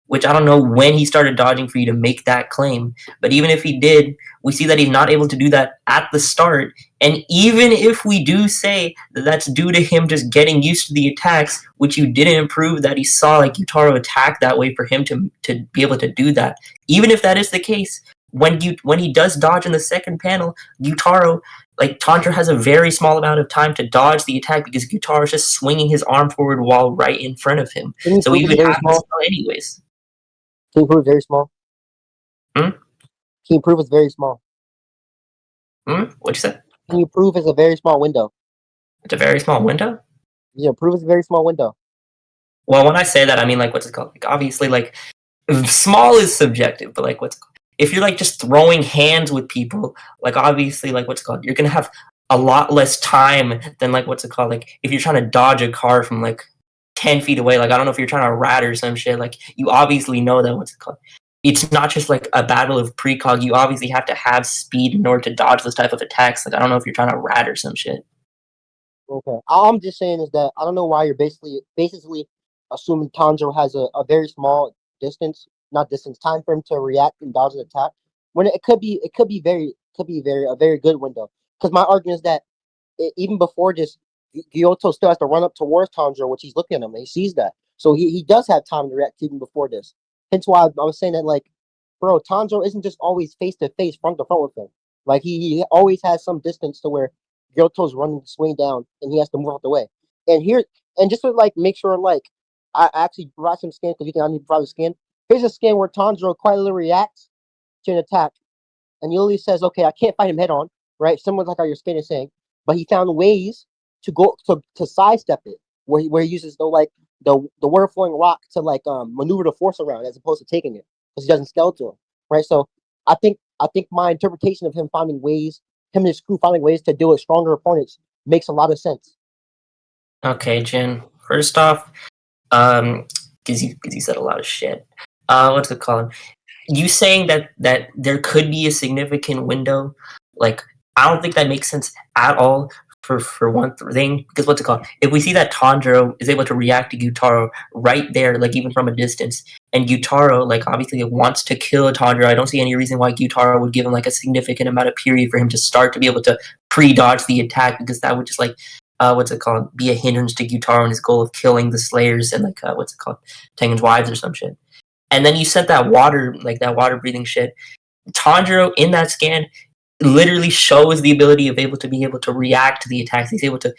which I don't know when he started dodging for you to make that claim, but even if he did, we see that he's not able to do that at the start. And even if we do say that that's due to him just getting used to the attacks, which you didn't prove that he saw like Gyutaro attack that way for him to be able to do that, even if that is the case, when he does dodge in the second panel, Gyutaro, like Tanjiro has a very small amount of time to dodge the attack because Gyutaro is just swinging his arm forward while right in front of him. So he would have to spell anyways. Can you prove very small? Hmm? Can you prove it's very small? What'd you say? Can you prove it's a very small window? It's a very small window? Yeah, prove it's a very small window. Well, when I say that, I mean, like, what's it called? Like, obviously, like, small is subjective, but, like, what's it called? If you're, like, just throwing hands with people, like, obviously, like, what's it called? You're gonna have a lot less time than, like, what's it called? Like, if you're trying to dodge a car from, like, 10 feet away, like, I don't know if you're trying to rat or some shit, like, you obviously know that, what's it called? It's not just, like, a battle of precog. You obviously have to have speed in order to dodge those type of attacks. Like, I don't know if you're trying to rat or some shit. Okay. All I'm just saying is that I don't know why you're basically assuming Tanjiro has a very small time frame to react and dodge an attack. When it could be a very good window. Because my argument is that even before this, Gyoto still has to run up towards Tanjiro, which he's looking at him and he sees that. So he does have time to react even before this. Hence why I was saying that, like, bro, Tanjiro isn't just always face to face, front to front with him. Like he always has some distance to where Gyoto's running the swing down and he has to move out the way. And just to like make sure like I actually provide some scan because you think I need to provide a scan. Here's a scan where Tanjiro quietly reacts to an attack, and he literally says, "Okay, I can't fight him head on, right?" Similar like how your scan is saying, but he found ways to go to sidestep it, where he uses the word flowing rock to like maneuver the force around as opposed to taking it because he doesn't scale to him, right? So I think my interpretation of him and his crew finding ways to deal with stronger opponents makes a lot of sense. Okay, Jin. First off, because you said a lot of shit. What's it called? You saying that there could be a significant window, like, I don't think that makes sense at all. For one thing, because what's it called? If we see that Tanjiro is able to react to Gyutaro right there, like even from a distance, and Gyutaro, like, obviously wants to kill Tanjiro, I don't see any reason why Gyutaro would give him like a significant amount of period for him to start to be able to pre-dodge the attack, because that would just like what's it called? Be a hindrance to Gyutaro and his goal of killing the Slayers and like what's it called? Tengen's wives or some shit. And then you sent that water breathing shit. Tanjiro in that scan literally shows the ability of be able to react to the attacks. He's able to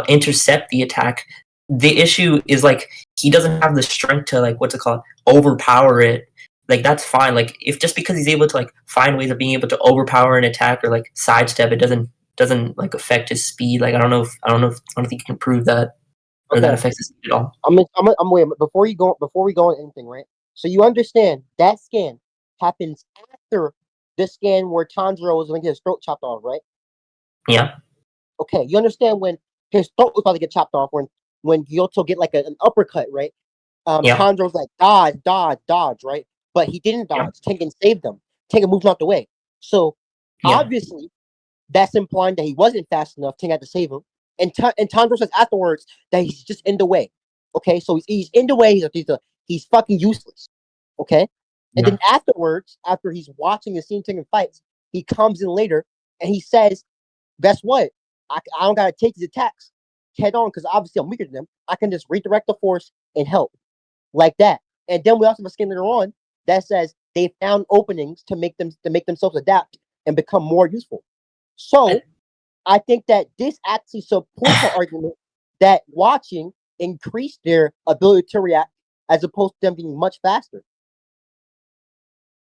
intercept the attack. The issue is like he doesn't have the strength to like what's it called? Overpower it. Like that's fine. Like if just because he's able to like find ways of being able to overpower an attack or like sidestep, it doesn't like affect his speed. Like I don't think you can prove that or that affects his speed at all. I'm waiting before we go on anything, right? So you understand that scan happens after this scan where Tanjiro was going to get his throat chopped off, right? Yeah. Okay, you understand when his throat was about to get chopped off, when Gyoto get like an uppercut, right? Yeah. Tanjiro's like dodge, right? but he didn't dodge. Tengen saved him. Tengen moved out the way. So obviously, that's implying that he wasn't fast enough. Tengen had to save him. And Tanjiro says afterwards that he's just in the way. Okay, so he's in the way. He's fucking useless. Okay, and then afterwards, after he's watching and seeing Tengen fights, he comes in later and he says, "Guess what? I don't gotta take these attacks head on because obviously I'm weaker than them. I can just redirect the force and help like that." And then we also have a skin later on that says they found openings to make themselves adapt and become more useful. So I think that this actually supports the argument that watching increased their ability to react as opposed to them being much faster.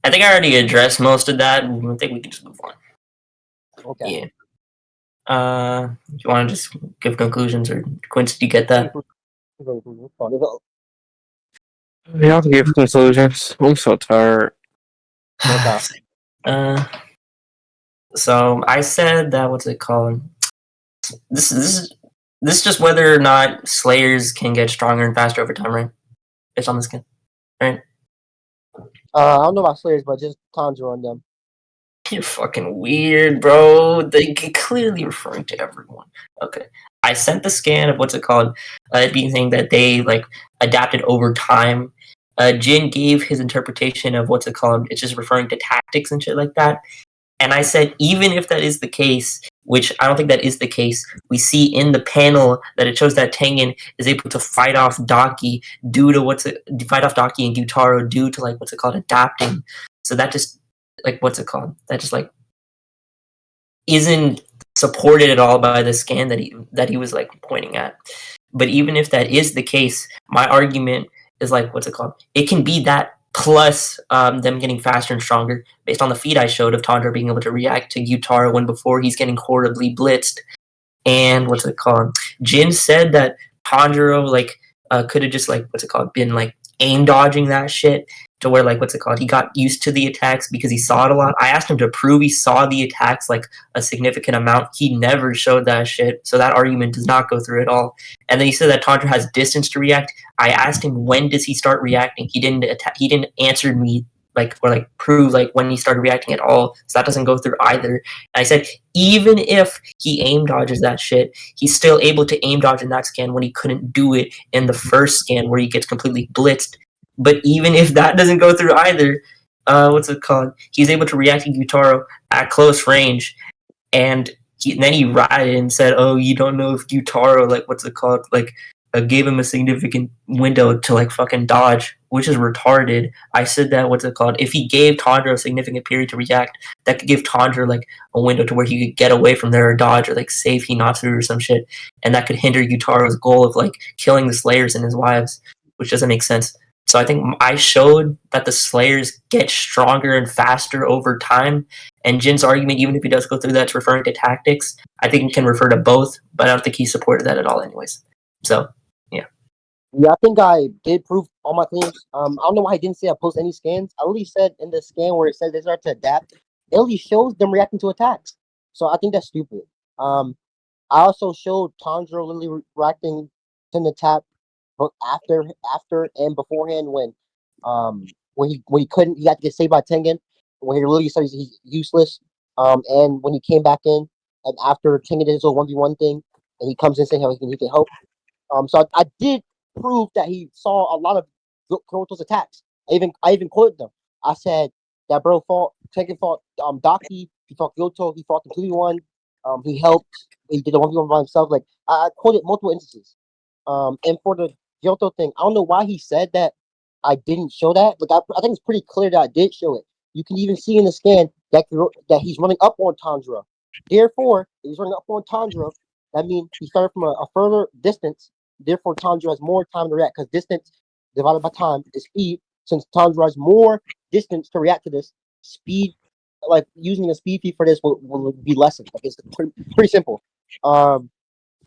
I think I already addressed most of that. I think we can just move on. Okay. Yeah. You want to just give conclusions, or Quincy, do you get that? Yeah, I'll give conclusions. I'm so tired. So I said that, what's it called? This is just whether or not Slayers can get stronger and faster over time, right? Based on the skin, right? I don't know about Slayers, but just Tanjiro on them. You're fucking weird, bro. They clearly referring to everyone. Okay. I sent the scan of what's it called, being saying that they like adapted over time. Jin gave his interpretation of what's it called. It's just referring to tactics and shit like that. And I said, even if that is the case, which I don't think that is the case, we see in the panel that it shows that Tengen is able to fight off Daki due to fight off Daki and Gyutaro due to like what's it called, adapting. So that just like what's it called? That just like isn't supported at all by the scan that he was like pointing at. But even if that is the case, my argument is like what's it called? It can be that plus them getting faster and stronger based on the feat I showed of Tanjiro being able to react to Gyutaro when before he's getting horribly blitzed. And what's it called? Jin said that Tanjiro like could have just like what's it called, been like aim dodging that shit to where like what's it called, he got used to the attacks because he saw it a lot. I asked him to prove he saw the attacks like a significant amount. He never showed that shit, so that argument does not go through at all. And then he said that Tanjiro has distance to react. I asked him when does he start reacting. He didn't answer me like or like prove like when he started reacting at all, so that doesn't go through either. And I said even if he aim dodges that shit, he's still able to aim dodge in that scan when he couldn't do it in the first scan where he gets completely blitzed. But even if that doesn't go through either, what's it called? He's able to react to Gyutaro at close range, and then he ratted and said, "Oh, you don't know if Gyutaro like what's it called like gave him a significant window to like fucking dodge," which is retarded. I said that what's it called? If he gave Tanjiro a significant period to react, that could give Tanjiro like a window to where he could get away from there or dodge or like save Hinatsu or some shit, and that could hinder Gyutaro's goal of like killing the Slayers and his wives, which doesn't make sense. So I think I showed that the Slayers get stronger and faster over time. And Jin's argument, even if he does go through that, it's referring to tactics. I think he can refer to both, but I don't think he supported that at all anyways. So, yeah. Yeah, I think I did prove all my claims. I don't know why I didn't say I post any scans. I really said in the scan where it says they start to adapt, it only shows them reacting to attacks. So I think that's stupid. I also showed Tanjiro literally reacting to an attack but after and beforehand when he couldn't, he had to get saved by Tengen when he really said he's useless. And when he came back in and after Tengen did his whole 1v1 thing and he comes in saying how he can help. So I did prove that he saw a lot of Kuroto's attacks. I even quoted them. I said that Tengen fought Daki, he fought Kyoto, he fought the 2v1, he helped, he did the 1v1 by himself. Like I quoted multiple instances. And for the Kyoto thing, I don't know why he said that I didn't show that. Like I think it's pretty clear that I did show it. You can even see in the scan that he's running up on Tanjiro. Therefore, if he's running up on Tanjiro, that means he started from a further distance. Therefore, Tanjiro has more time to react because distance divided by time is speed. Since Tanjiro has more distance to react to this, speed, like using a speed feed for this will be lessened. Like it's pretty simple.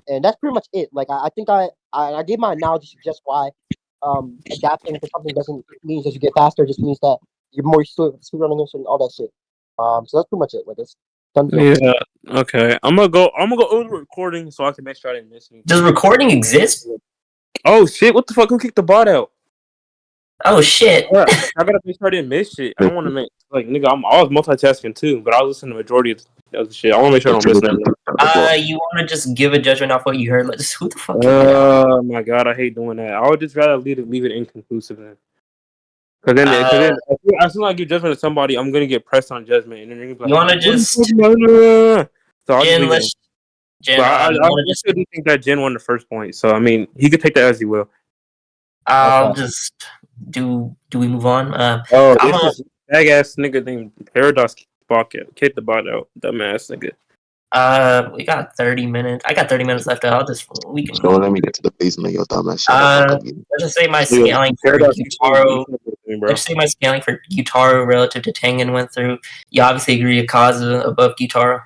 And that's pretty much it. Like I think I gave my analogy to suggest why adapting to something doesn't mean that you get faster. It just means that you're more used to it, speed running and all that shit. So that's pretty much it. Like it's done. Yeah. Okay. I'm gonna go over the recording so I can make sure I didn't miss anything. Does recording exist? Oh shit! What the fuck? Who kicked the bot out? Oh shit. Bruh, I gotta make sure I didn't miss shit. I don't want to make like nigga. I was multitasking too, but I was listening to the majority of the other shit. I want to make sure I don't miss nothing. You want to just give a judgment off what you heard? Like, just who the fuck? Oh my god, I hate doing that. I would just rather leave it inconclusive then. Because then, as soon as I give judgment to somebody, I'm gonna get pressed on judgment, and then they're gonna be like, you want to just so I'll Jin? just Jin, I still do think that Jin won the first point. So I mean, he could take that as he will. I'll just do. Do we move on? This is bag ass nigga named Paradox kicked the bot out. Dumbass nigga. We got 30 minutes. I got 30 minutes left. We can. So let me get to the basement of your dumbass. Let's just say my scaling for Gyutaro. Let's say my scaling for Gyutaro relative to Tengen went through. You obviously agree Akaza above Gyutaro.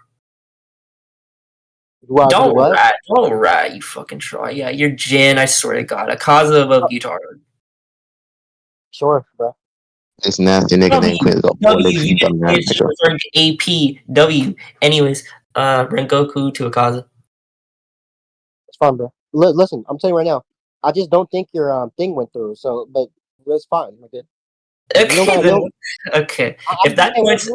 Don't rat, you fucking try. Yeah, you're Jin. I swear to God, Akaza above Gyutaro. Sure, bro. This nasty nigga named Quinn got more legs than dumbass nigga. Referring to AP W. Anyways, Rengoku to Akaza. It's fine, bro. Listen, I'm telling you right now. I just don't think your thing went through. So, but it's fine. Okay. Okay. If that point's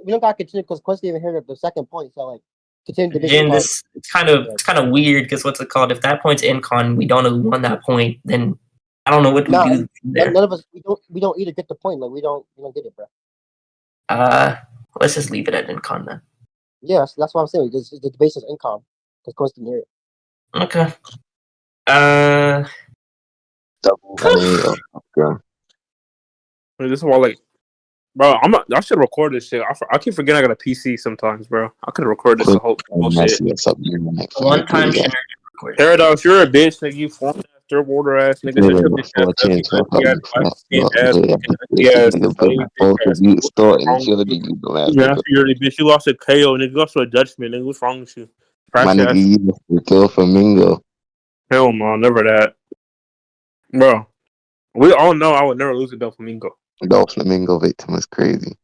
we don't got to continue because Quest didn't even hear the second point. So like, continue to Jin, it's kind of weird because what's it called? If that point's incon, we don't know who won that point. Then I don't know what we do there. None of us. We don't either get the point. Like we don't get it, bro. Let's just leave it at incon then. Yes, that's what I'm saying. The base is incon because Quest didn't hear it. Okay. This is why, like, bro, I should record this shit. I keep forgetting I got a PC sometimes, bro. I could record this whole shit. One time, Paradox, you're a bitch, nigga. You formed third order ass nigga. You lost a KO, nigga. You lost to a judgment, nigga. What's wrong with you? My nigga, you lost to kill Flamingo. Hell no, never that. Bro, we all know I would never lose to Doflamingo. Doflamingo victim is crazy.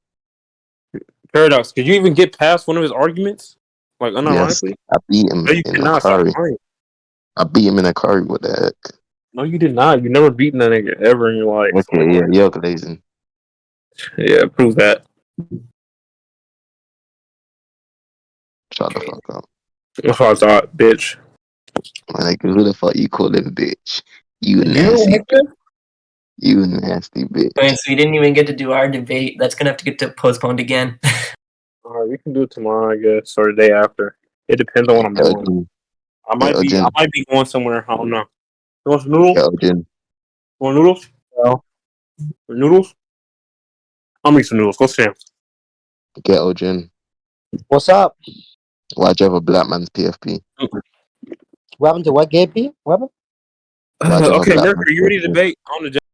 Paradox, could you even get past one of his arguments? Like, unironically? Yes, I beat him in Akari. I beat him in Akari, what the heck? No, you did not. You never beaten that nigga ever in your life. Okay, yeah, you're glazing. Yeah, prove that. Shut the fuck up. That's what I thought, bitch. Like, who the fuck you call him, bitch? You nasty bitch. You nasty bitch. Wait, so we didn't even get to do our debate. That's gonna have to get postponed again. Alright, we can do it tomorrow, I guess, or the day after. It depends on what I'm doing. I might be going somewhere. I don't know. You want some noodles? You want noodles? No. Noodles? I'll make some noodles. Go Sam. Ghetto Jin. What's up? Why'd you have a black man's PFP? What happened to what, GP? What happened? Okay, Mercury, you ready to debate on the